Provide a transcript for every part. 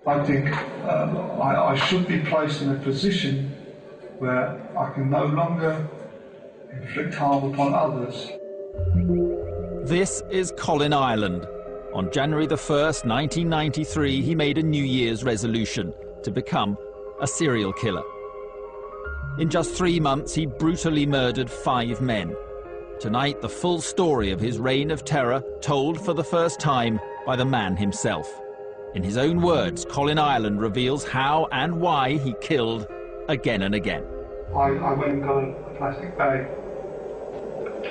I think I should be placed in a position where I can no longer inflict harm upon others. This is Colin Ireland. On January the 1st, 1993, he made a New Year's resolution to become a serial killer. In just 3 months, he brutally murdered 5 men. Tonight, the full story of his reign of terror, told for the first time by the man himself. In his own words, Colin Ireland reveals how and why he killed again and again. I went and got a plastic bag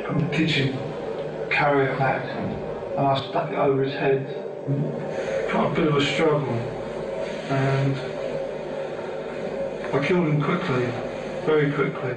from the kitchen, carrier bag, and I stuck it over his head. Quite a bit of a struggle, and I killed him quickly, very quickly.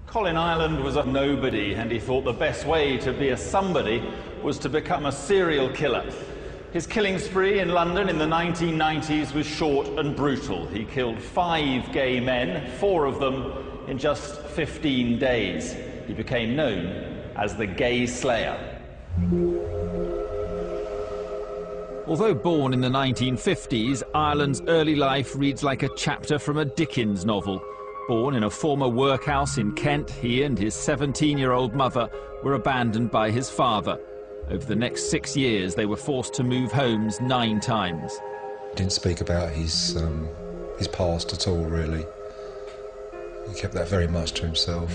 Colin Ireland was a nobody, and he thought the best way to be a somebody was to become a serial killer. His killing spree in London in the 1990s was short and brutal. He killed 5 gay men, 4 of them in just 15 days. He became known as the Gay Slayer. Although born in the 1950s, Ireland's early life reads like a chapter from a Dickens novel. Born in a former workhouse in Kent, he and his 17-year-old mother were abandoned by his father. Over the next 6 years, they were forced to move homes 9 times. He didn't speak about his past at all, really. He kept that very much to himself.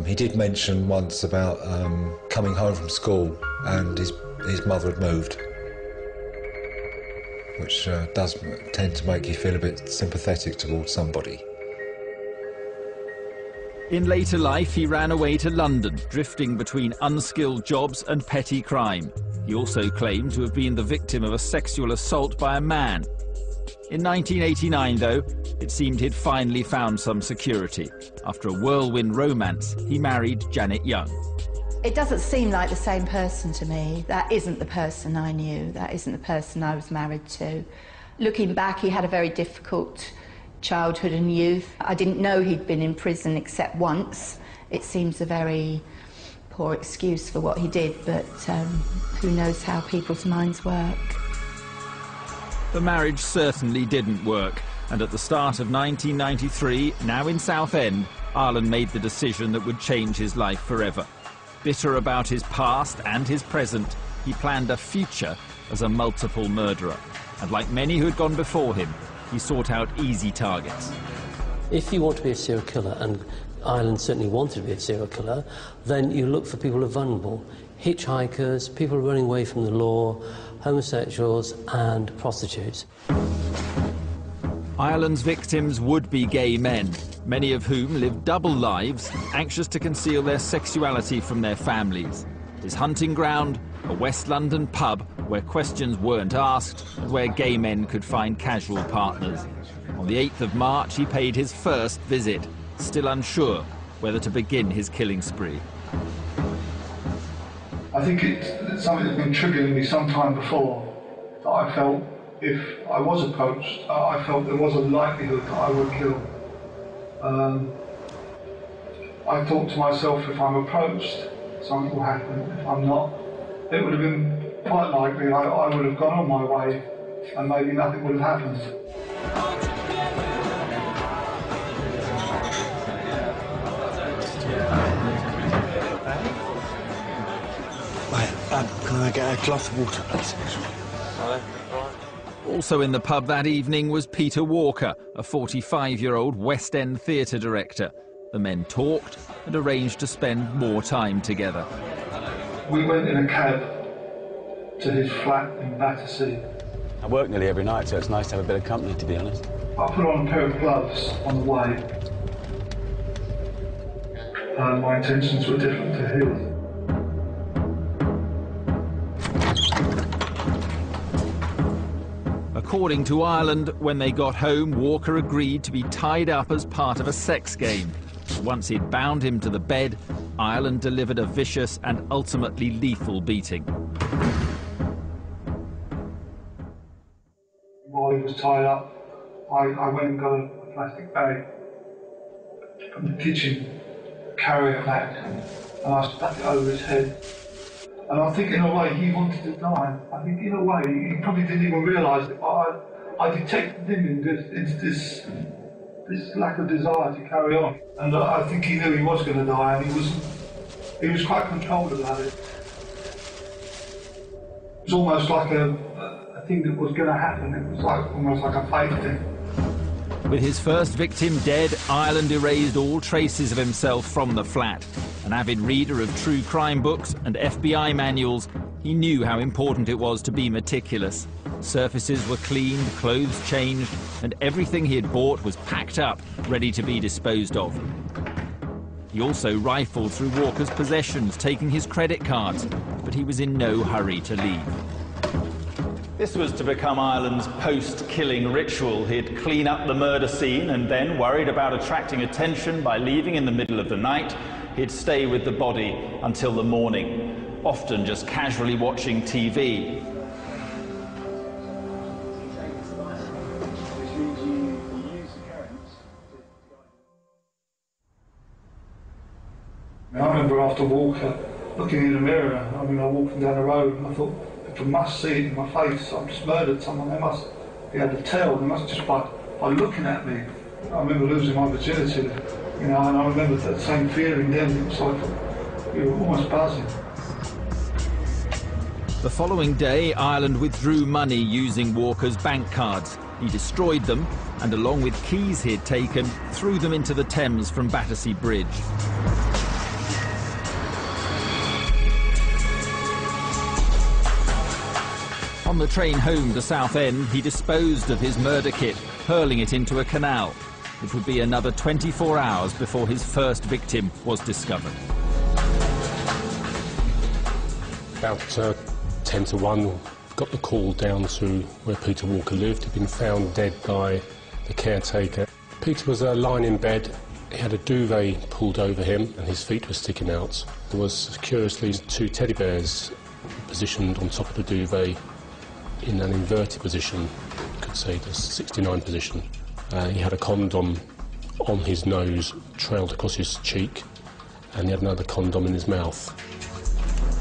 He did mention once about coming home from school and his mother had moved, which does tend to make you feel a bit sympathetic towards somebody. In later life, he ran away to London, drifting between unskilled jobs and petty crime. He also claimed to have been the victim of a sexual assault by a man. In 1989, though, it seemed he'd finally found some security. After a whirlwind romance, he married Janet Young. It doesn't seem like the same person to me. That isn't the person I knew. That isn't the person I was married to. Looking back, he had a very difficult childhood and youth. I didn't know he'd been in prison except once. It seems a very poor excuse for what he did, but who knows how people's minds work. The marriage certainly didn't work, and at the start of 1993, now in Southend, Ireland made the decision that would change his life forever. Bitter about his past and his present, he planned a future as a multiple murderer. And like many who had gone before him, he sought out easy targets. If you want to be a serial killer, and Ireland certainly wanted to be a serial killer, then you look for people who are vulnerable. Hitchhikers, people running away from the law, homosexuals and prostitutes. Ireland's victims would be gay men, many of whom lived double lives, anxious to conceal their sexuality from their families. His hunting ground, a West London pub where questions weren't asked and where gay men could find casual partners. On the 8th of March, he paid his first visit, still unsure whether to begin his killing spree. I think it's something that's been triggering me some time before, that I felt if I was approached, I felt there was a likelihood that I would kill. I thought to myself, if I'm approached, something will happen. If I'm not, it would have been quite likely I would have gone on my way and maybe nothing would have happened. Can I get a glass of water, please? Also in the pub that evening was Peter Walker, a 45-year-old West End theatre director. The men talked and arranged to spend more time together. We went in a cab to his flat in Battersea. I work nearly every night, so it's nice to have a bit of company, to be honest. I put on a pair of gloves on the way. My intentions were different to his. According to Ireland, when they got home, Walker agreed to be tied up as part of a sex game. Once he'd bound him to the bed, Ireland delivered a vicious and ultimately lethal beating. While he was tied up, I went and got a plastic bag from the kitchen, carrier bag, and I stuck it over his head. And I think in a way he wanted to die. I think in a way he probably didn't even realise it. I detected him in this lack of desire to carry on. And I think he knew he was going to die, and he was quite controlled about it. It was almost like a thing that was going to happen. It was almost like a fate thing. With his first victim dead, Ireland erased all traces of himself from the flat. An avid reader of true crime books and FBI manuals, he knew how important it was to be meticulous. Surfaces were cleaned, clothes changed, and everything he had bought was packed up, ready to be disposed of. He also rifled through Walker's possessions, taking his credit cards, but he was in no hurry to leave. This was to become Ireland's post-killing ritual. He'd clean up the murder scene and then, worried about attracting attention by leaving in the middle of the night, he'd stay with the body until the morning, often just casually watching TV. I remember after Walker, looking in the mirror, I walking down the road, and I thought, if I must see it in my face, I've just murdered someone, they must be able to tell, they must just by looking at me. I remember losing my virginity, and I remember that same feeling then. It was like, you were almost buzzing. The following day, Ireland withdrew money using Walker's bank cards. He destroyed them, and along with keys he'd taken, threw them into the Thames from Battersea Bridge. On the train home to Southend, he disposed of his murder kit, hurling it into a canal. It would be another 24 hours before his first victim was discovered. About 10 to 1, got the call down to where Peter Walker lived. He'd been found dead by the caretaker. Peter was lying in bed. He had a duvet pulled over him and his feet were sticking out. There was, curiously, 2 teddy bears positioned on top of the duvet in an inverted position, you could say the 69 position. He had a condom on his nose, trailed across his cheek, and he had another condom in his mouth.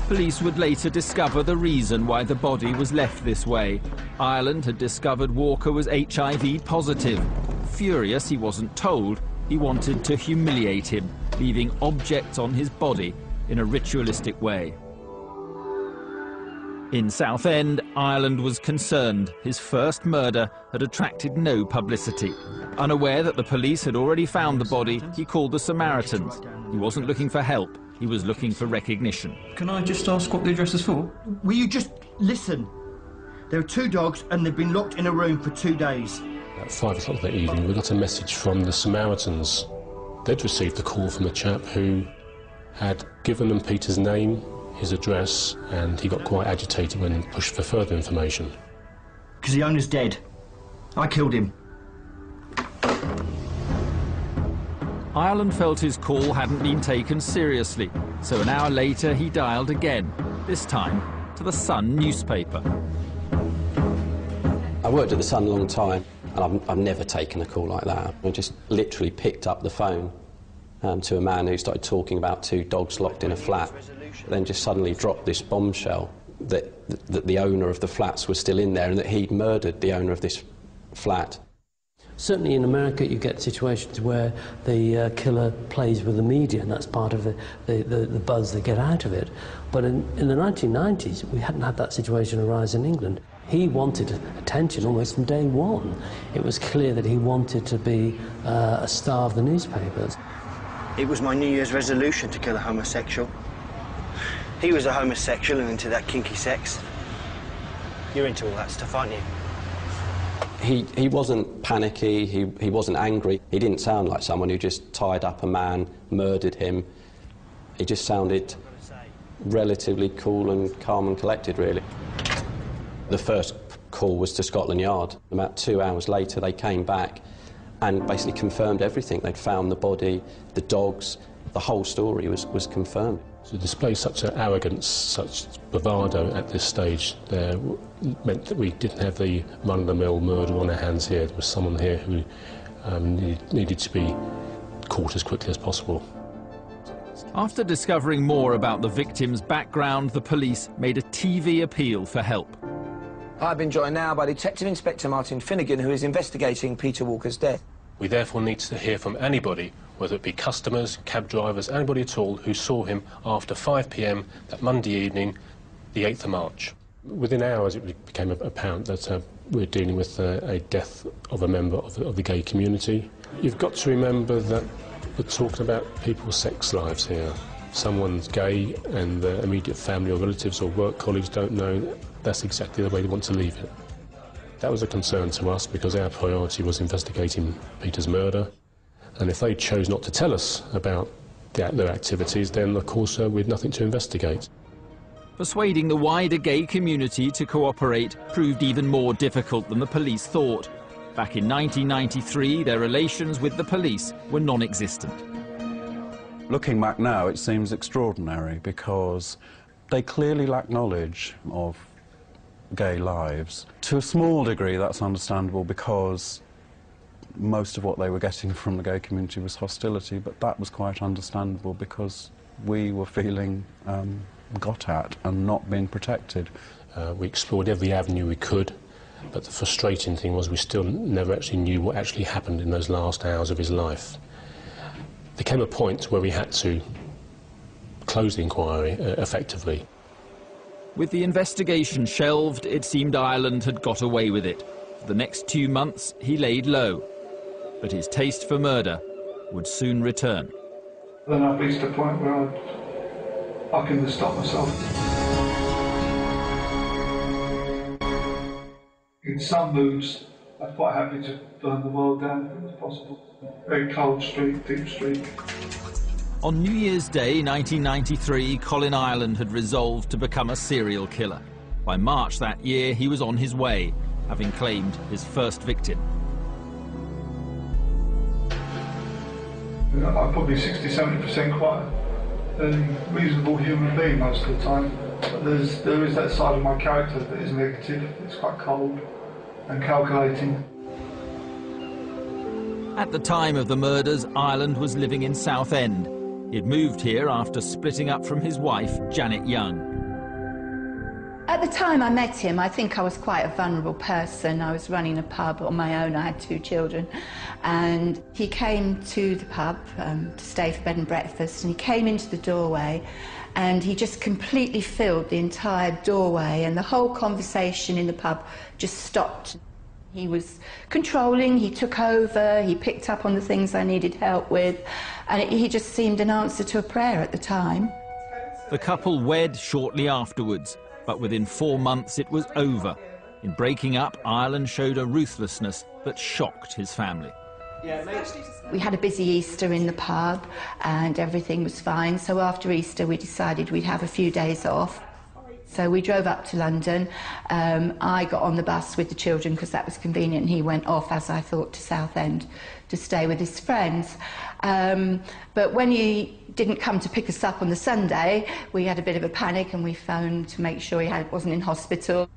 Police would later discover the reason why the body was left this way. Ireland had discovered Walker was HIV positive. Furious he wasn't told, he wanted to humiliate him, leaving objects on his body in a ritualistic way. In Southend, Ireland was concerned. His first murder had attracted no publicity. Unaware that the police had already found the body, he called the Samaritans. He wasn't looking for help, he was looking for recognition. Can I just ask what the address is for? Will you just listen? There are 2 dogs and they've been locked in a room for 2 days. At 5 o'clock that evening, we got a message from the Samaritans. They'd received a call from a chap who had given them Peter's name, his address, and he got quite agitated when pushed for further information. Because the owner's dead. I killed him. Ireland felt his call hadn't been taken seriously, so an hour later he dialed again, this time to the Sun newspaper. I worked at the Sun a long time, and I've never taken a call like that. I just literally picked up the phone to a man who started talking about 2 dogs locked in a flat, then just suddenly dropped this bombshell that the owner of the flats was still in there and that he'd murdered the owner of this flat. Certainly in America you get situations where the killer plays with the media, and that's part of the buzz they get out of it. But in the 1990s, we hadn't had that situation arise in England. He wanted attention almost from day one. It was clear that he wanted to be a star of the newspapers. It was my New Year's resolution to kill a homosexual. He was a homosexual and into that kinky sex. You're into all that stuff, aren't you? He wasn't panicky, he wasn't angry. He didn't sound like someone who just tied up a man, murdered him. He just sounded relatively cool and calm and collected, really. The first call was to Scotland Yard. About 2 hours later, they came back and basically confirmed everything. They'd found the body, the dogs, the whole story was confirmed. To display such an arrogance, such bravado at this stage there meant that we didn't have the run-of-the-mill murder on our hands here. There was someone here who needed to be caught as quickly as possible. After discovering more about the victim's background, the police made a TV appeal for help. I've been joined now by Detective Inspector Martin Finnegan, who is investigating Peter Walker's death. We therefore need to hear from anybody, whether it be customers, cab drivers, anybody at all, who saw him after 5 p.m. that Monday evening, the 8th of March. Within hours it became apparent that we're dealing with a death of a member of the gay community. You've got to remember that we're talking about people's sex lives here. Someone's gay and their immediate family or relatives or work colleagues don't know that's exactly the way they want to leave it. That was a concern to us because our priority was investigating Peter's murder, and if they chose not to tell us about their activities, then of course we'd nothing to investigate. Persuading the wider gay community to cooperate proved even more difficult than the police thought. Back in 1993, their relations with the police were non-existent. Looking back now, it seems extraordinary because they clearly lack knowledge of gay lives. To a small degree, that's understandable because most of what they were getting from the gay community was hostility, but that was quite understandable because we were feeling got at and not being protected. We explored every avenue we could, but the frustrating thing was we still never actually knew what actually happened in those last hours of his life. There came a point where we had to close the inquiry effectively. With the investigation shelved, it seemed Ireland had got away with it. For the next 2 months, he laid low. But his taste for murder would soon return. Then I've reached a point where I can just stop myself. In some moods, I'm quite happy to burn the world down if it was possible. Very cold streak, deep streak. On New Year's Day 1993, Colin Ireland had resolved to become a serial killer. By March that year, he was on his way, having claimed his first victim. I'm probably 60–70% quite a reasonable human being most of the time. But there is that side of my character that is negative. It's quite cold and calculating. At the time of the murders, Ireland was living in Southend. He had moved here after splitting up from his wife, Janet Young. At the time I met him, I think I was quite a vulnerable person. I was running a pub on my own. I had 2 children. And he came to the pub to stay for bed and breakfast, and he came into the doorway and he just completely filled the entire doorway, and the whole conversation in the pub just stopped. He was controlling, he took over, he picked up on the things I needed help with, and he just seemed an answer to a prayer at the time. The couple wed shortly afterwards, but within 4 months it was over. In breaking up, Ireland showed a ruthlessness that shocked his family. We had a busy Easter in the pub and everything was fine, so after Easter we decided we'd have a few days off. So we drove up to London. I got on the bus with the children because that was convenient, and he went off, as I thought, to Southend to stay with his friends. But when he didn't come to pick us up on the Sunday, we had a bit of a panic and we phoned to make sure he wasn't in hospital.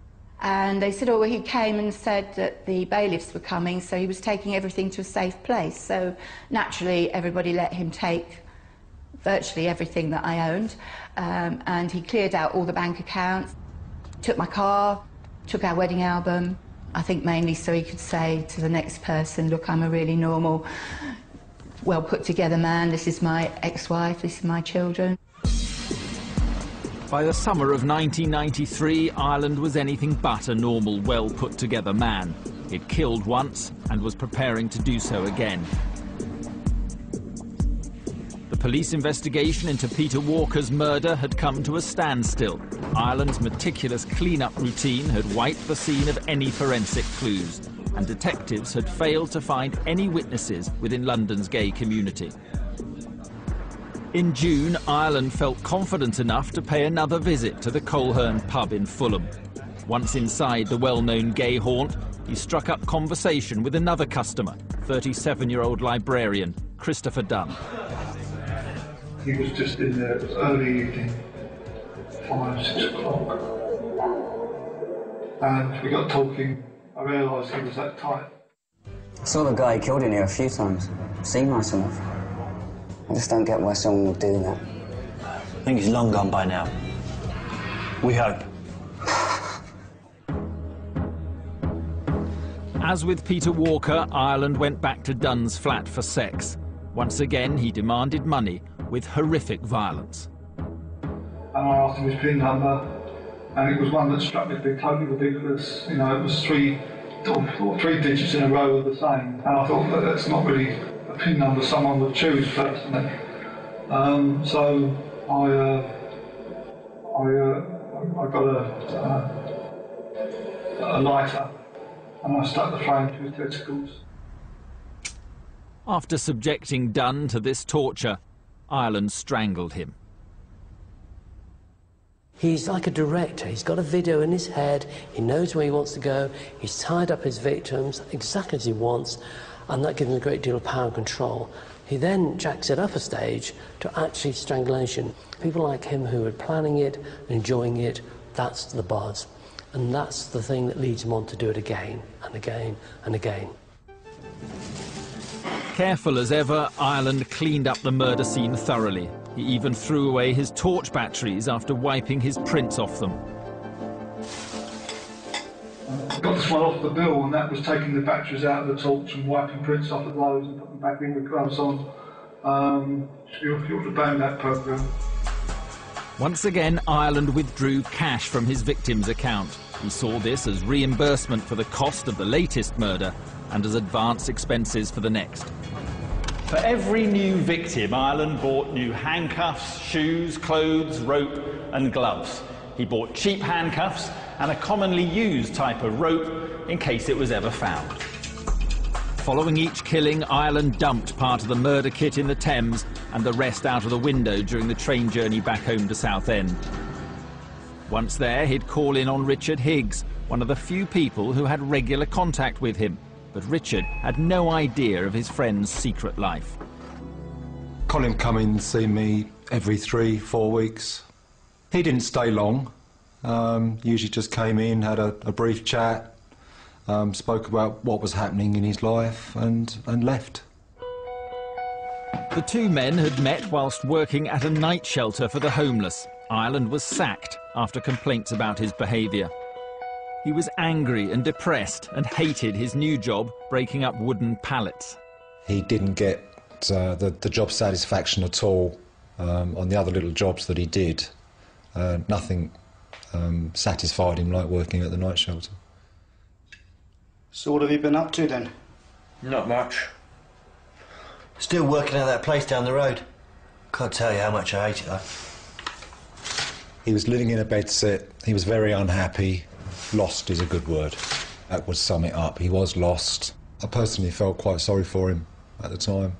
And they said, oh, well, he came and said that the bailiffs were coming, so he was taking everything to a safe place. So naturally, everybody let him take virtually everything that I owned, and he cleared out all the bank accounts, took my car, took our wedding album, I think mainly so he could say to the next person, look, I'm a really normal, well put together man, this is my ex-wife, this is my children. By the summer of 1993, Ireland was anything but a normal, well put together man. He'd killed once and was preparing to do so again. The police investigation into Peter Walker's murder had come to a standstill. Ireland's meticulous clean-up routine had wiped the scene of any forensic clues, and detectives had failed to find any witnesses within London's gay community. In June, Ireland felt confident enough to pay another visit to the Colhern pub in Fulham. Once inside the well-known gay haunt, he struck up conversation with another customer, 37-year-old librarian Christopher Dunn. He was just in there, it was early evening, 5, 6 o'clock. And we got talking. I realised he was that type. I saw the guy who killed in here a few times. I've seen myself. I just don't get why someone would do that. I think he's long gone by now. We hope. As with Peter Walker, Ireland went back to Dunn's flat for sex. Once again, he demanded money with horrific violence. And I asked him his PIN number, and it was one that struck me as being totally ridiculous. You know, it was three digits in a row of the same. And I thought, well, that's not really a PIN number someone would choose personally. So I got a lighter, and I stuck the flame to his testicles. After subjecting Dunn to this torture, Ireland strangled him. He's like a director. He's got a video in his head. He knows where he wants to go. He's tied up his victims exactly as he wants, and that gives him a great deal of power and control. He then jacks it up a stage to actually strangulation. People like him who are planning it, enjoying it, that's the buzz. And that's the thing that leads him on to do it again and again and again. Careful as ever, Ireland cleaned up the murder scene thoroughly. He even threw away his torch batteries after wiping his prints off them. I got this one off the bill, and that was taking the batteries out of the torch and wiping prints off of those and putting them back in with gloves on. You ought to ban that programme. Once again, Ireland withdrew cash from his victim's account. He saw this as reimbursement for the cost of the latest murder and as advance expenses for the next. For every new victim, Ireland bought new handcuffs, shoes, clothes, rope and gloves. He bought cheap handcuffs and a commonly used type of rope in case it was ever found. Following each killing, Ireland dumped part of the murder kit in the Thames and the rest out of the window during the train journey back home to Southend. Once there, he'd call in on Richard Higgs, one of the few people who had regular contact with him. But Richard had no idea of his friend's secret life. Colin come in and see me every 3-4 weeks. He didn't stay long. Usually just came in, had a brief chat, spoke about what was happening in his life and left. The two men had met whilst working at a night shelter for the homeless. Ireland was sacked after complaints about his behaviour. He was angry and depressed and hated his new job breaking up wooden pallets. He didn't get the job satisfaction at all on the other little jobs that he did. Nothing satisfied him like working at the night shelter. So what have you been up to then? Not much. Still working at that place down the road. Can't tell you how much I hate it though. He was living in a bedsit. He was very unhappy. Lost is a good word. That would sum it up. He was lost. I personally felt quite sorry for him at the time,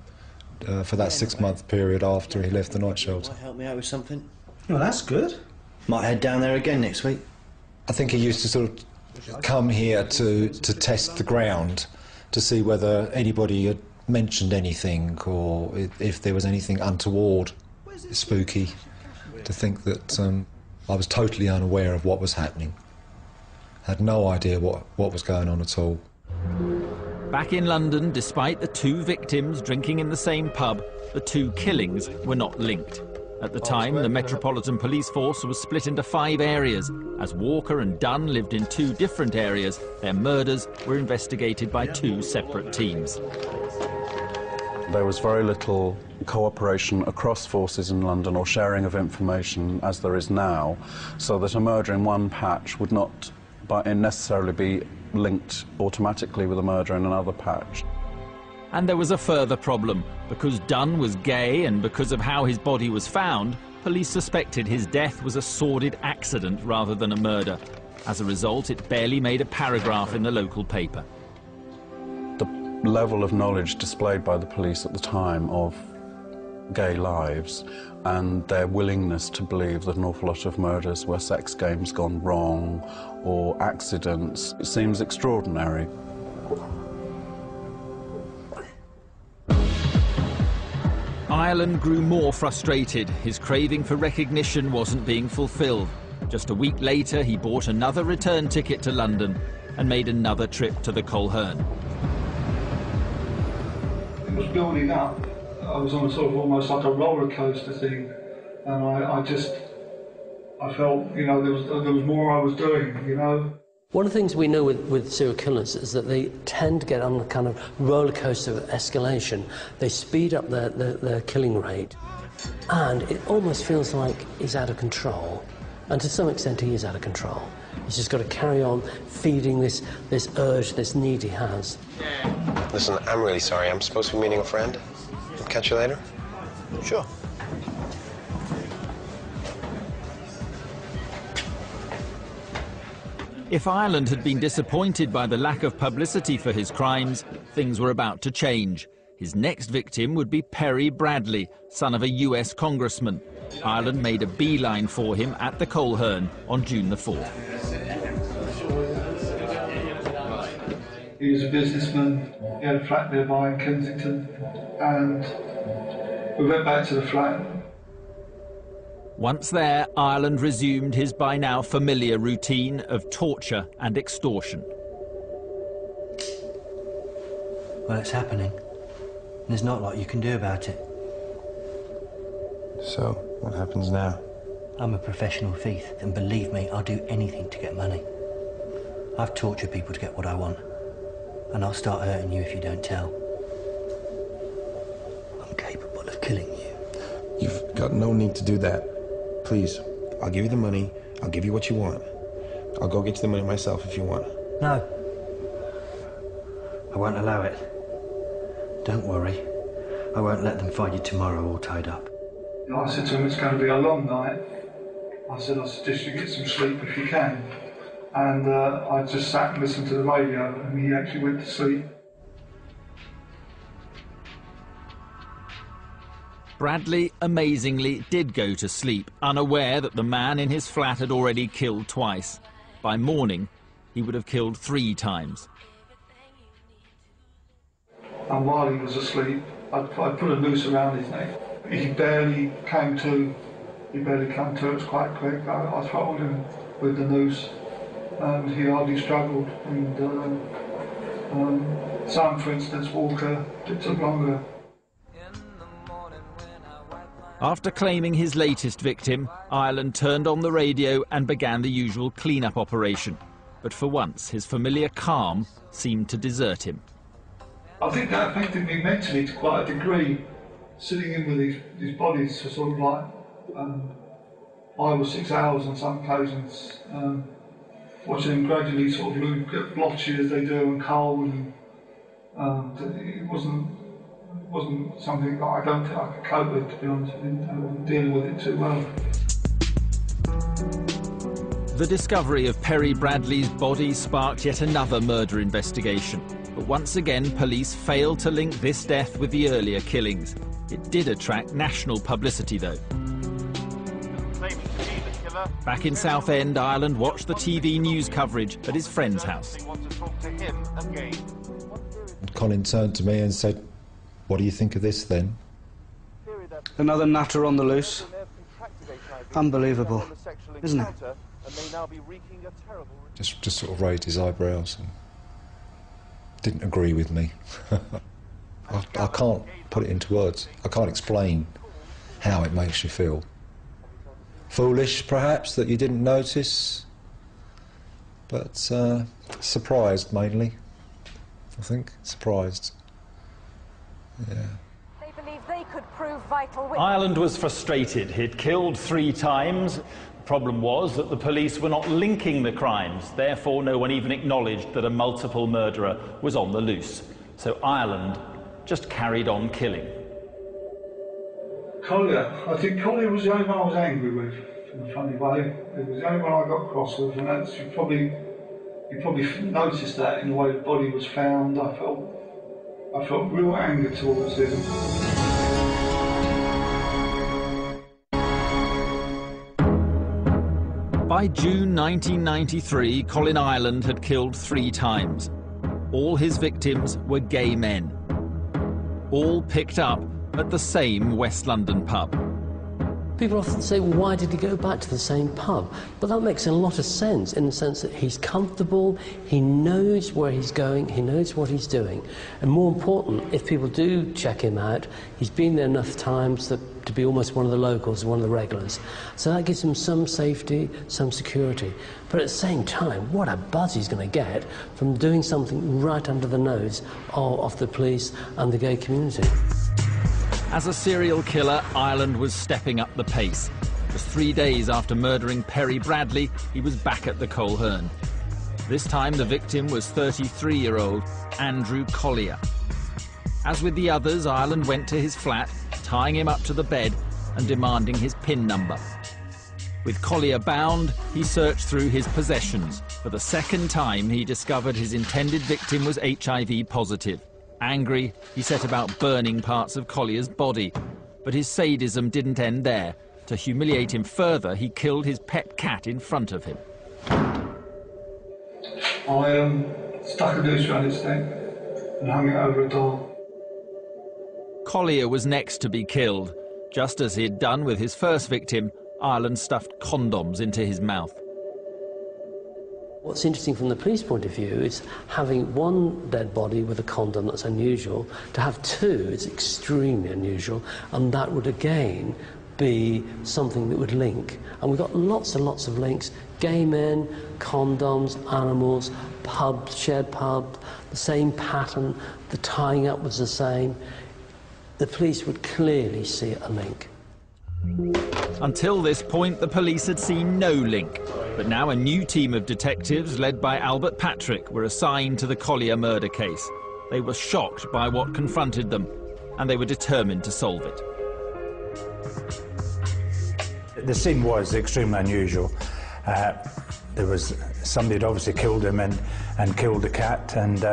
for that 6-month period after he left the night shelter. Might help me out with something. Well, that's good. Might head down there again next week. I think he used to sort of come here to test the ground, to see whether anybody had mentioned anything or if there was anything untoward, spooky, to think that I was totally unaware of what was happening. Had no idea what was going on at all. Back in London, despite the two victims drinking in the same pub, the two killings were not linked. At the time, the Metropolitan Police Force was split into 5 areas. As Walker and Dunn lived in 2 different areas, their murders were investigated by 2 separate teams. There was very little cooperation across forces in London or sharing of information as there is now, so that a murder in one patch would not necessarily be linked automatically with a murder in another patch. And there was a further problem. Because Dunn was gay and because of how his body was found, police suspected his death was a sordid accident rather than a murder. As a result, it barely made a paragraph in the local paper. The level of knowledge displayed by the police at the time of gay lives and their willingness to believe that an awful lot of murders were sex games gone wrong or accidents, it seems extraordinary. Ireland grew more frustrated. His craving for recognition wasn't being fulfilled. Just a week later, he bought another return ticket to London and made another trip to the Colhern. It was building up. I was on a sort of almost like a roller coaster thing, and I felt, you know, there was more I was doing, you know. One of the things we know with serial killers is that they tend to get on a kind of roller coaster of escalation. They speed up their killing rate, and it almost feels like he's out of control. And to some extent, he is out of control. He's just got to carry on feeding this urge, this need he has. Listen, I'm really sorry. I'm supposed to be meeting a friend. I'll catch you later. Sure. If Ireland had been disappointed by the lack of publicity for his crimes, things were about to change. His next victim would be Perry Bradley, son of a US congressman. Ireland made a beeline for him at the Colhern on June the 4th. He was a businessman. He had a flat nearby in Kensington, and we went back to the flat. Once there, Ireland resumed his by now familiar routine of torture and extortion. Well, it's happening. There's not a lot you can do about it. So, what happens now? I'm a professional thief, and believe me, I'll do anything to get money. I've tortured people to get what I want, and I'll start hurting you if you don't tell. I'm capable of killing you. You've got no need to do that. Please, I'll give you the money. I'll give you what you want. I'll go get you the money myself if you want. No. I won't allow it. Don't worry. I won't let them find you tomorrow all tied up. You know, I said to him, it's going to be a long night. I said, I suggest you get some sleep if you can. And I just sat and listened to the radio, and he actually went to sleep. Bradley, amazingly, did go to sleep, unaware that the man in his flat had already killed twice. By morning, he would have killed 3 times. And while he was asleep, I put a noose around his neck. He barely came to. It was quite quick. I throttled him with the noose, and he hardly struggled. And some, for instance, Walker, it took longer. After claiming his latest victim, Ireland turned on the radio and began the usual clean-up operation. But for once, his familiar calm seemed to desert him. I think that affected me mentally to quite a degree, sitting in with these bodies for sort of like 5 or 6 hours on some occasions, watching them gradually sort of get blotchy as they do and cold, and it wasn't something that I don't think I could cope with, to be honest. I wasn't dealing with it too well. The discovery of Perry Bradley's body sparked yet another murder investigation. But once again, police failed to link this death with the earlier killings. It did attract national publicity, though. Back in Southend, Ireland watched the TV news coverage at his friend's house. Colin turned to me and said, "What do you think of this, then?" Another nutter on the loose. Unbelievable, isn't it? Just sort of raised his eyebrows and didn't agree with me. I can't put it into words. I can't explain how it makes you feel. Foolish, perhaps, that you didn't notice, but surprised, mainly, I think. Surprised. Yeah. They believe they could prove vital witness. Ireland was frustrated. He'd killed 3 times. The problem was that the police were not linking the crimes. Therefore, no one even acknowledged that a multiple murderer was on the loose. So Ireland just carried on killing. Collier. I think Collier was the only one I was angry with, in a funny way. It was the only one I got cross with, and that's, you probably noticed that in the way the body was found. I felt real anger towards him. By June 1993, Colin Ireland had killed 3 times. all his victims were gay men, all picked up at the same West London pub. People often say, well, why did he go back to the same pub? But that makes a lot of sense, in the sense that he's comfortable, he knows where he's going, he knows what he's doing. And more important, if people do check him out, he's been there enough times to be almost one of the locals, one of the regulars. So that gives him some safety, some security. But at the same time, what a buzz he's going to get from doing something right under the nose of the police and the gay community. As a serial killer, Ireland was stepping up the pace. Just 3 days after murdering Perry Bradley, he was back at the Colhern. This time the victim was 33-year-old Andrew Collier. As with the others, Ireland went to his flat, tying him up to the bed and demanding his PIN number. With Collier bound, he searched through his possessions. For the second time, he discovered his intended victim was HIV positive. Angry, he set about burning parts of Collier's body. But his sadism didn't end there. To humiliate him further, he killed his pet cat in front of him. I stuck a noose around its neck and hung it over a door. Collier was next to be killed. Just as he'd done with his first victim, Ireland stuffed condoms into his mouth. What's interesting from the police point of view is having one dead body with a condom, that's unusual. To have two is extremely unusual, and that would again be something that would link. And we've got lots and lots of links: gay men, condoms, animals, pubs, shared pubs, the same pattern, the tying up was the same. The police would clearly see a link. Until this point, the police had seen no link. But now a new team of detectives, led by Albert Patrick, were assigned to the Collier murder case. They were shocked by what confronted them, and they were determined to solve it. The scene was extremely unusual. There was somebody had obviously killed him and killed the cat and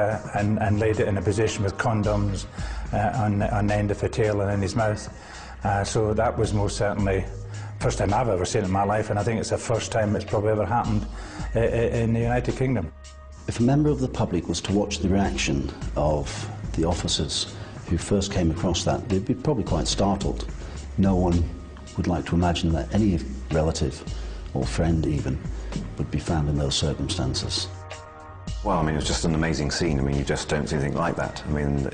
laid it in a position with condoms on the end of the tail and in his mouth. So that was most certainly the first time I've ever seen it in my life, and I think it's the first time it's probably ever happened in the United Kingdom. If a member of the public was to watch the reaction of the officers who first came across that, they'd be probably quite startled. No one would like to imagine that any relative or friend even would be found in those circumstances. Well, I mean, it was just an amazing scene. I mean, you just don't see anything like that. I mean,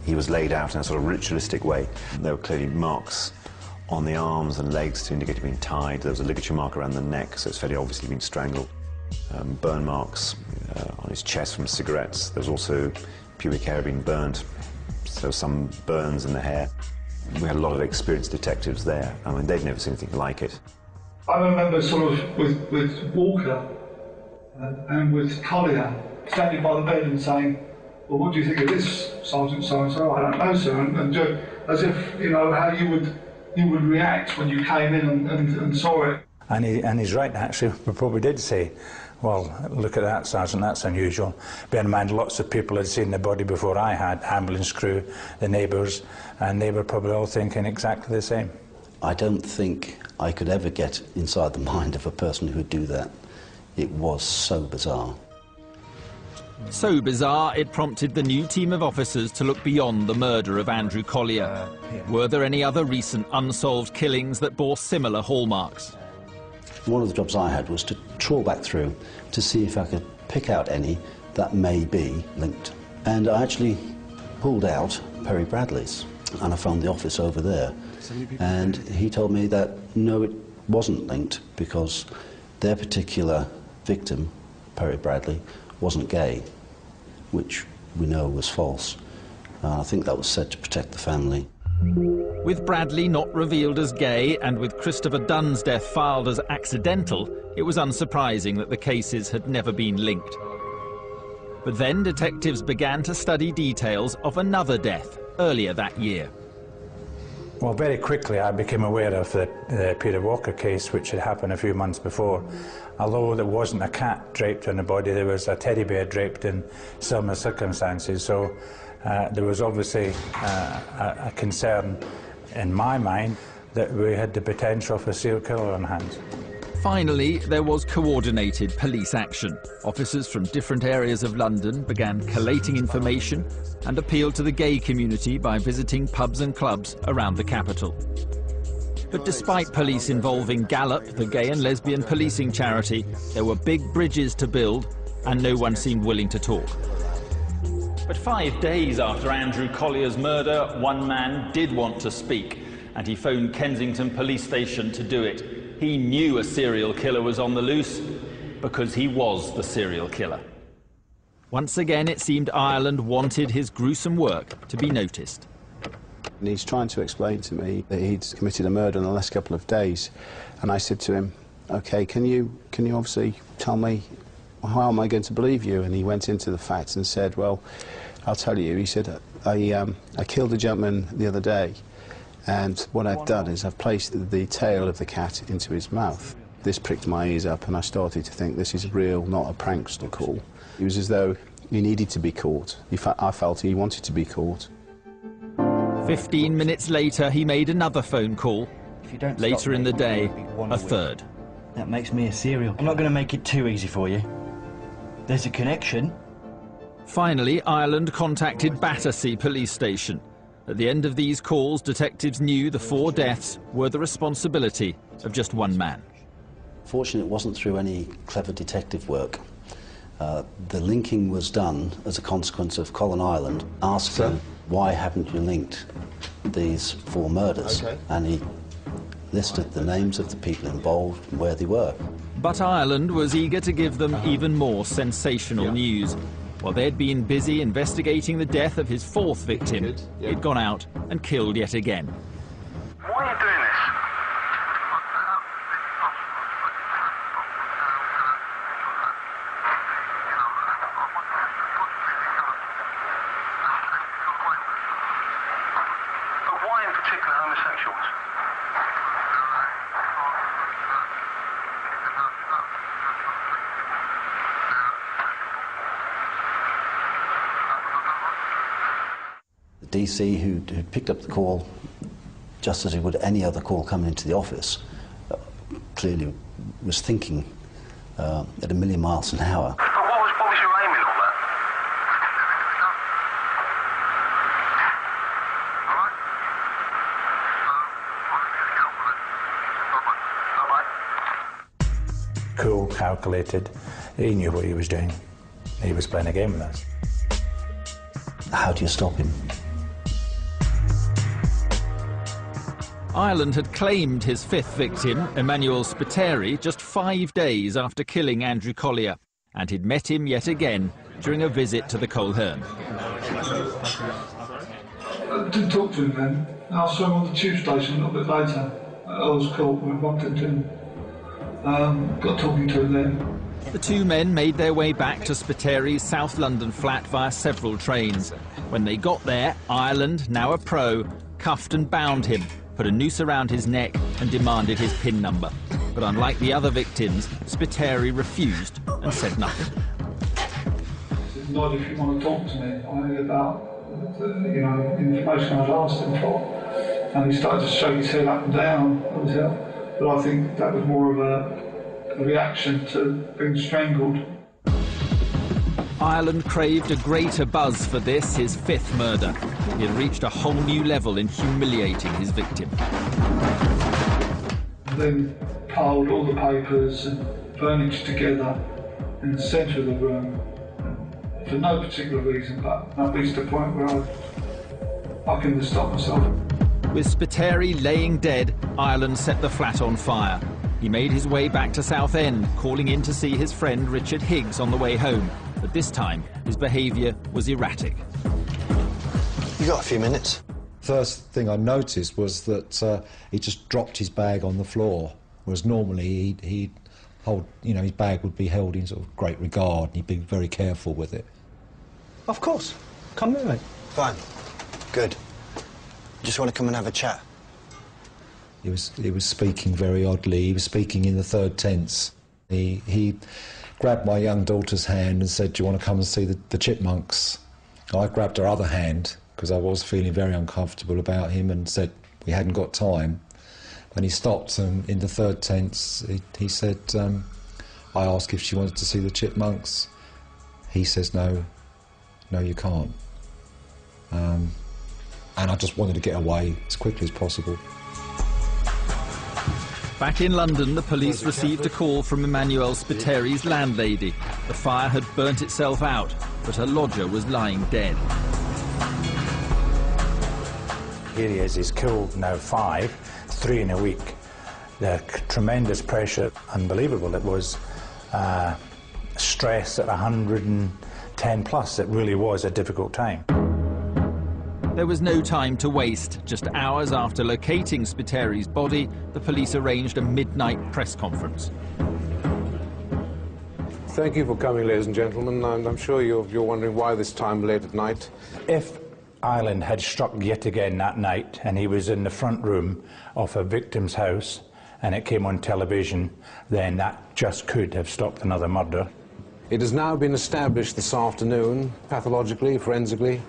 he was laid out in a sort of ritualistic way. There were clearly marks on the arms and legs to indicate he'd been tied. There was a ligature mark around the neck, so it's fairly obviously been strangled. Burn marks on his chest from cigarettes. There was also pubic hair being burnt, so some burns in the hair. We had a lot of experienced detectives there. I mean, they'd never seen anything like it. I remember sort of with Walker and with Collier standing by the bed and saying, well, what do you think of this, Sergeant so-and-so? I don't know, sir. And as if, you know, how you would react when you came in and saw it. And he's right, actually. We probably did say, well, look at that, Sergeant, that's unusual. Bear in mind, lots of people had seen the body before I had, ambulance crew, the neighbours, and they were probably all thinking exactly the same. I don't think I could ever get inside the mind of a person who would do that. It was so bizarre. So bizarre, it prompted the new team of officers to look beyond the murder of Andrew Collier. Were there any other recent unsolved killings that bore similar hallmarks? One of the jobs I had was to trawl back through to see if I could pick out any that may be linked. And I actually pulled out Perry Bradley's, and I found the office over there. And he told me that no, it wasn't linked because their particular victim, Perry Bradley, wasn't gay, which we know was false. I think that was said to protect the family. With Bradley not revealed as gay and with Christopher Dunn's death filed as accidental, it was unsurprising that the cases had never been linked. But then detectives began to study details of another death earlier that year. Well, very quickly I became aware of the Peter Walker case, which had happened a few months before. Although there wasn't a cat draped on the body, there was a teddy bear draped in similar circumstances. So there was obviously a concern in my mind that we had the potential for a serial killer on hands. Finally, there was coordinated police action. Officers from different areas of London began collating information and appealed to the gay community by visiting pubs and clubs around the capital. But despite police involving Gallop, the gay and lesbian policing charity, there were big bridges to build and no one seemed willing to talk. But 5 days after Andrew Collier's murder, one man did want to speak, and he phoned Kensington Police Station to do it. He knew a serial killer was on the loose because he was the serial killer. Once again, it seemed Ireland wanted his gruesome work to be noticed. And he's trying to explain to me that he'd committed a murder in the last couple of days. And I said to him, OK, can you obviously tell me, how am I going to believe you? And he went into the facts and said, well, I'll tell you. He said, I killed a gentleman the other day, and what I've done is I've placed the tail of the cat into his mouth. This pricked my ears up, and I started to think this is real, not a prankster call. It was as though he needed to be caught. I felt he wanted to be caught. 15 minutes later, he made another phone call. Later in the day, a third. That makes me a serial. I'm not going to make it too easy for you. There's a connection. Finally, Ireland contacted Battersea police station. At the end of these calls, detectives knew the 4 deaths were the responsibility of just one man. Fortunately, it wasn't through any clever detective work. The linking was done as a consequence of Colin Ireland asking, why haven't you linked these 4 murders? Okay. And he listed the names of the people involved and where they were. But Ireland was eager to give them even more sensational news. While they'd been busy investigating the death of his 4th victim, he'd gone out and killed yet again. Why are you doing this? But why in particular homosexuals? DC, who picked up the call just as he would any other call coming into the office, clearly was thinking at a million miles an hour. But what was your aim in all that? Cool, calculated. He knew what he was doing. He was playing a game with us. How do you stop him? Ireland had claimed his 5th victim, Emmanuel Spiteri, just 5 days after killing Andrew Collier, and he'd met him yet again during a visit to the Colhern. I did talk to him then. I saw him on the tube station a little bit later. I was caught and bumped into him. Got talking to him then. The 2 men made their way back to Spiteri's South London flat via several trains. When they got there, Ireland, now a pro, cuffed and bound him, put a noose around his neck and demanded his PIN number. But unlike the other victims, Spiteri refused and said nothing. He said, "Not if you want to talk to me, only about the information I'd asked him for." And he started to shake his head up and down. But I think that was more of a reaction to being strangled. Ireland craved a greater buzz for this, his 5th murder. He had reached a whole new level in humiliating his victim. Then piled all the papers and furniture together in the centre of the room, for no particular reason, but I reached a point where I couldn't stop myself. With Spiteri laying dead, Ireland set the flat on fire. He made his way back to Southend, calling in to see his friend Richard Higgs on the way home. But this time, his behaviour was erratic. You got a few minutes? First thing I noticed was that he just dropped his bag on the floor, whereas normally he'd hold, his bag would be held in sort of great regard, and he'd be very careful with it. Of course. Come with me. Fine. Good. Just want to come and have a chat. He was speaking very oddly. He was speaking in the 3rd tense. He grabbed my young daughter's hand and said, "Do you want to come and see the chipmunks?" I grabbed her other hand because I was feeling very uncomfortable about him and said we hadn't got time. And he stopped, and in the third tense, he said, I asked if she wanted to see the chipmunks. He says, no, you can't. And I just wanted to get away as quickly as possible. Back in London, the police received a call from Emmanuel Spiteri's landlady. The fire had burnt itself out, but her lodger was lying dead. Here he is, he's killed now 5, 3 in a week. The tremendous pressure, unbelievable. It was stress at 110 plus. It really was a difficult time. There was no time to waste. Just hours after locating Spiteri's body, the police arranged a midnight press conference. Thank you for coming, ladies and gentlemen. I'm sure you're wondering why this time late at night. If Ireland had struck yet again that night and he was in the front room of a victim's house and it came on television, then that just could have stopped another murder. It has now been established this afternoon, pathologically, forensically,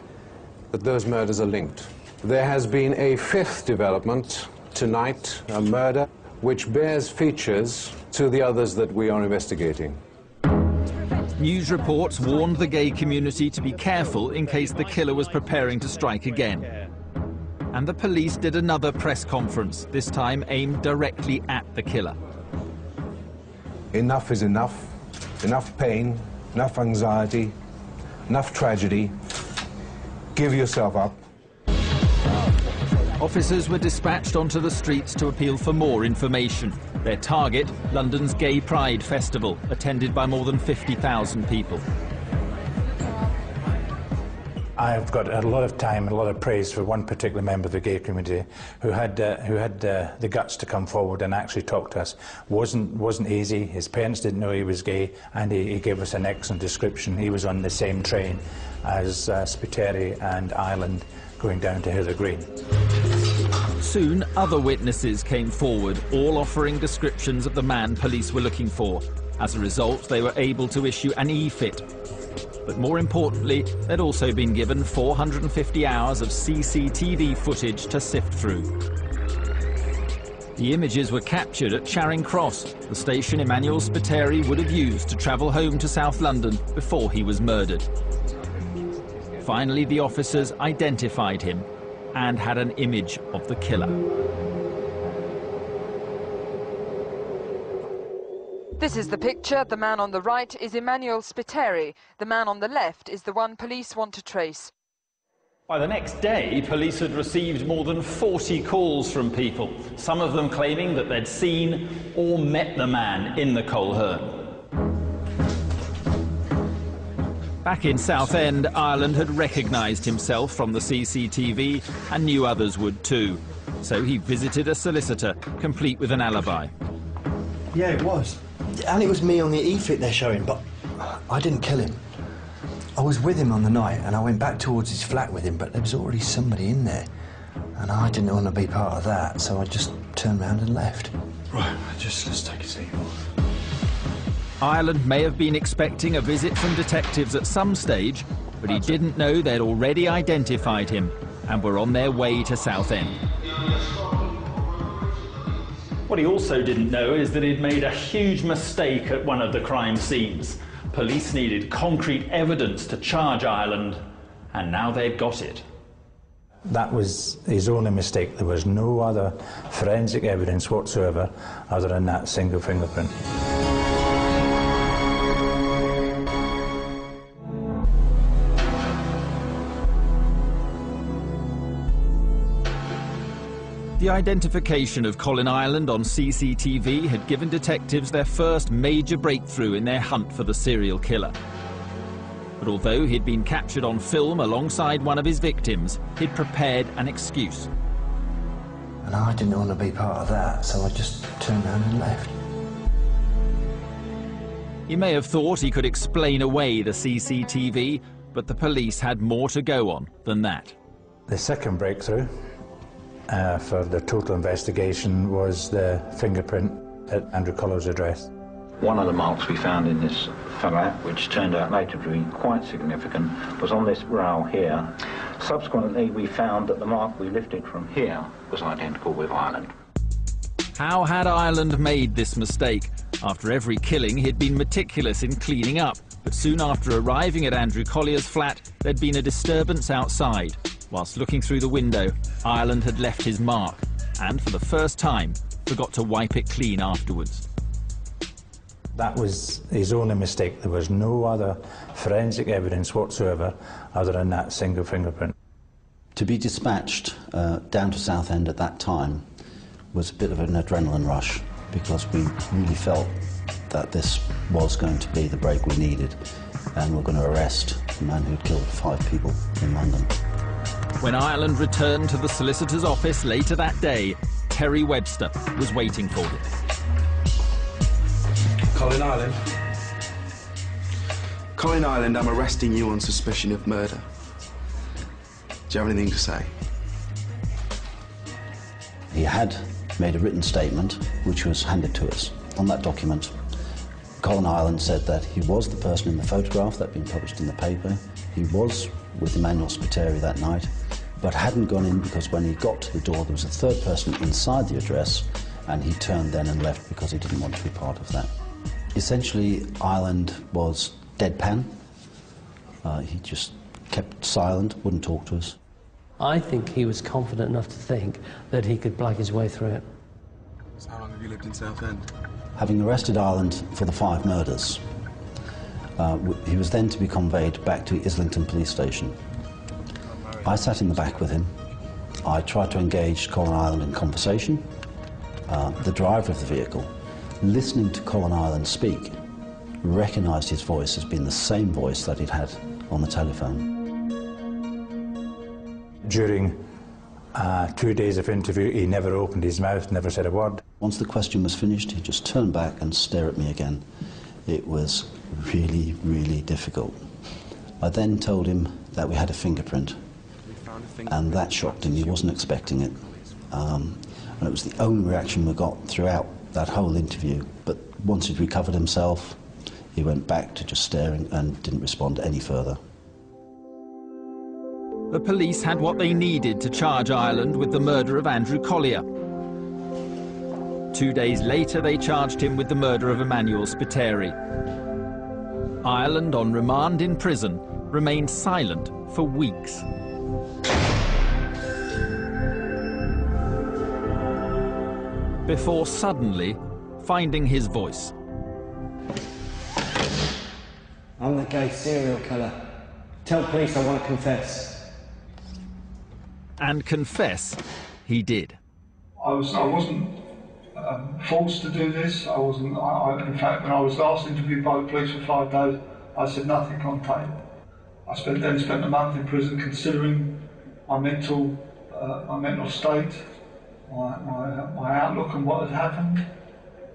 that those murders are linked. There has been a 5th development tonight, a murder, which bears features to the others that we are investigating. News reports warned the gay community to be careful in case the killer was preparing to strike again. And the police did another press conference, this time aimed directly at the killer. Enough is enough. Enough pain, enough anxiety, enough tragedy. Give yourself up. Officers were dispatched onto the streets to appeal for more information. Their target, London's Gay Pride Festival, attended by more than 50,000 people. I've got a lot of time and a lot of praise for one particular member of the gay community who had the guts to come forward and actually talk to us. Wasn't easy. His parents didn't know he was gay, and he gave us an excellent description. He was on the same train as Spiteri and Ireland going down to Hither Green. Soon, other witnesses came forward, all offering descriptions of the man police were looking for. As a result, they were able to issue an e-fit. But more importantly, they'd also been given 450 hours of CCTV footage to sift through. The images were captured at Charing Cross, the station Emmanuel Spiteri would have used to travel home to South London before he was murdered. Finally, the officers identified him and had an image of the killer. This is the picture. The man on the right is Emmanuel Spiteri. The man on the left is the one police want to trace. By the next day, police had received more than 40 calls from people, some of them claiming that they'd seen or met the man in the Colhern. Back in Southend, Ireland had recognised himself from the CCTV and knew others would too. So he visited a solicitor, complete with an alibi. Yeah, it was. And it was me on the e-fit they're showing, but I didn't kill him. I was with him on the night, and I went back towards his flat with him, but there was already somebody in there. And I didn't want to be part of that, so I just turned around and left. Right, let's take a seat. Ireland may have been expecting a visit from detectives at some stage, but he didn't know they'd already identified him and were on their way to Southend. What he also didn't know is that he'd made a huge mistake at one of the crime scenes. Police needed concrete evidence to charge Ireland, and now they'd got it. That was his only mistake. There was no other forensic evidence whatsoever other than that single fingerprint. The identification of Colin Ireland on CCTV had given detectives their first major breakthrough in their hunt for the serial killer. But although he'd been captured on film alongside one of his victims, he'd prepared an excuse. And I didn't want to be part of that, so I just turned around and left. He may have thought he could explain away the CCTV, but the police had more to go on than that. The second breakthrough for the total investigation was the fingerprint at Andrew Collow's address. One of the marks we found in this flat, which turned out later to be quite significant, was on this rail here. Subsequently, we found that the mark we lifted from here was identical with Ireland. How had Ireland made this mistake? After every killing, he'd been meticulous in cleaning up, but soon after arriving at Andrew Collier's flat, there'd been a disturbance outside. Whilst looking through the window, Ireland had left his mark, and for the first time, forgot to wipe it clean afterwards. That was his only mistake. There was no other forensic evidence whatsoever other than that single fingerprint. To be dispatched down to Southend at that time was a bit of an adrenaline rush, because we really felt that this was going to be the break we needed, and we're going to arrest the man who'd killed 5 people in London. When Ireland returned to the solicitor's office later that day, Terry Webster was waiting for him. Colin Ireland. Colin Ireland, I'm arresting you on suspicion of murder. Do you have anything to say? He had made a written statement which was handed to us. On that document, Colin Ireland said that he was the person in the photograph that had been published in the paper. He was with Emmanuel Spiteri that night, but hadn't gone in because when he got to the door there was a third person inside the address, and he turned then and left because he didn't want to be part of that. Essentially, Ireland was deadpan. He just kept silent, wouldn't talk to us. I think he was confident enough to think that he could black his way through it. So how long have you lived in Southend? Having arrested Ireland for the 5 murders, he was then to be conveyed back to Islington police station. I sat in the back with him. I tried to engage Colin Ireland in conversation. The driver of the vehicle, listening to Colin Ireland speak, recognised his voice as being the same voice that he'd had on the telephone. During 2 days of interview, he never opened his mouth, never said a word. Once the question was finished, he just turned back and stared at me again. It was really, really difficult. I then told him that we had a fingerprint, and that shocked him. He wasn't expecting it. And it was the only reaction we got throughout that whole interview. But once he'd recovered himself, he went back to just staring and didn't respond any further. The police had what they needed to charge Ireland with the murder of Andrew Collier. 2 days later, they charged him with the murder of Emmanuel Spiteri. Ireland, on remand in prison, remained silent for weeks. Before suddenly finding his voice. I'm the gay serial killer. Tell police I want to confess. And confess he did. I wasn't forced to do this. In fact, when I was last interviewed by the police for 5 days, I said nothing on tape. I spent a month in prison considering my mental state, my outlook on what had happened,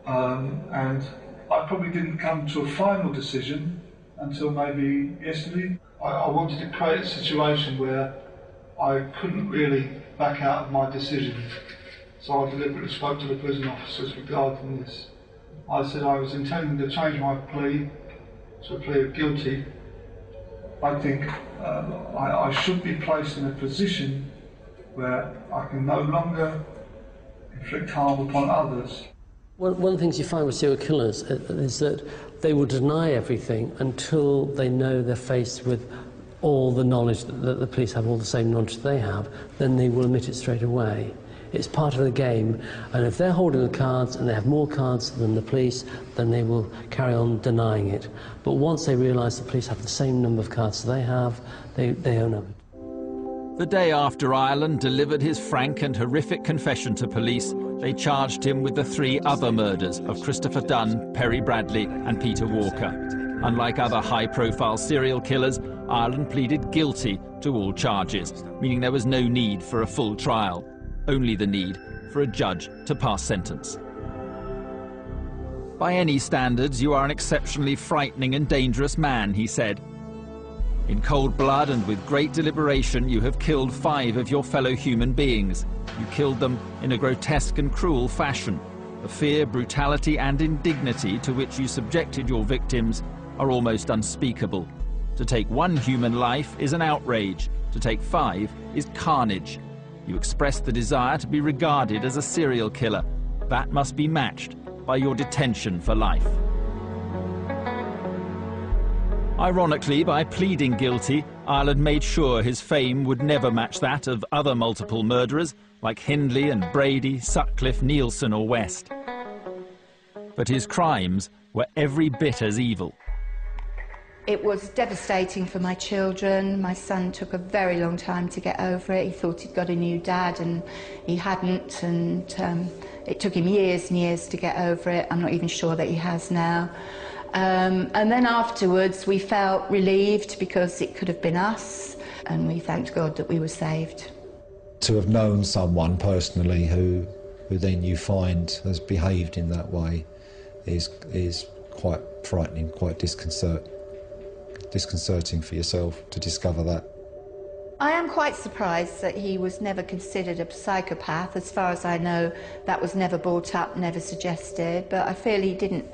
and I probably didn't come to a final decision until maybe yesterday. I wanted to create a situation where I couldn't really back out of my decision, so I deliberately spoke to the prison officers regarding this. I said I was intending to change my plea to a plea of guilty. I think I should be placed in a position where I can no longer inflict harm upon others. One of the things you find with serial killers is that they will deny everything until they know they're faced with all the knowledge that the police have, all the same knowledge they have, then they will admit it straight away. It's part of the game, and if they're holding the cards and they have more cards than the police, then they will carry on denying it. But once they realise the police have the same number of cards they have, they own up. The day after Ireland delivered his frank and horrific confession to police, they charged him with the 3 other murders of Christopher Dunn, Perry Bradley and Peter Walker. Unlike other high-profile serial killers, Ireland pleaded guilty to all charges, meaning there was no need for a full trial, only the need for a judge to pass sentence. By any standards, you are an exceptionally frightening and dangerous man, he said. In cold blood and with great deliberation, you have killed 5 of your fellow human beings. You killed them in a grotesque and cruel fashion. The fear, brutality and indignity to which you subjected your victims are almost unspeakable. To take 1 human life is an outrage. To take 5 is carnage. You expressed the desire to be regarded as a serial killer. that must be matched by your detention for life. Ironically, by pleading guilty, Ireland made sure his fame would never match that of other multiple murderers like Hindley and Brady, Sutcliffe, Nielsen or West. But his crimes were every bit as evil. It was devastating for my children. My son took a very long time to get over it. He thought he'd got a new dad and he hadn't, and it took him years and years to get over it. I'm not even sure that he has now. And then afterwards we felt relieved because it could have been us, and we thanked God that we were saved. To have known someone personally who then you find has behaved in that way is quite frightening, quite disconcerting for yourself to discover that. I am quite surprised that he was never considered a psychopath. As far as I know, that was never brought up, never suggested, but I feel he didn't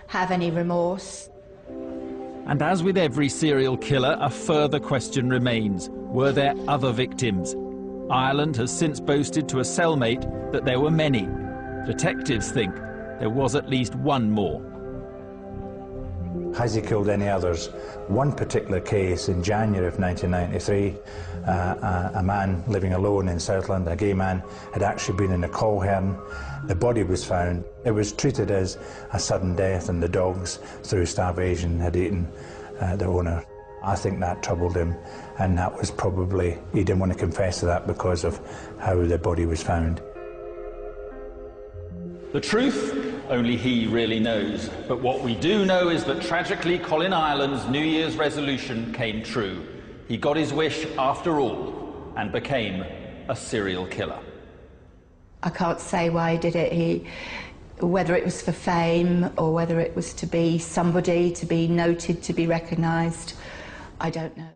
have any remorse. And as with every serial killer, a further question remains. Were there other victims? Ireland has since boasted to a cellmate that there were many. Detectives think there was at least one more. Has he killed any others? One particular case in January of 1993, a man living alone in Southland, a gay man, had actually been in a Colin. The body was found. It was treated as a sudden death, and the dogs, through starvation, had eaten the owner. I think that troubled him, and that was probably, he didn't want to confess to that because of how the body was found. The truth, only he really knows. But what we do know is that tragically Colin Ireland's New Year's resolution came true. He got his wish after all and became a serial killer. I can't say why he did it. Whether it was for fame or whether it was to be somebody, to be noted, to be recognised, I don't know.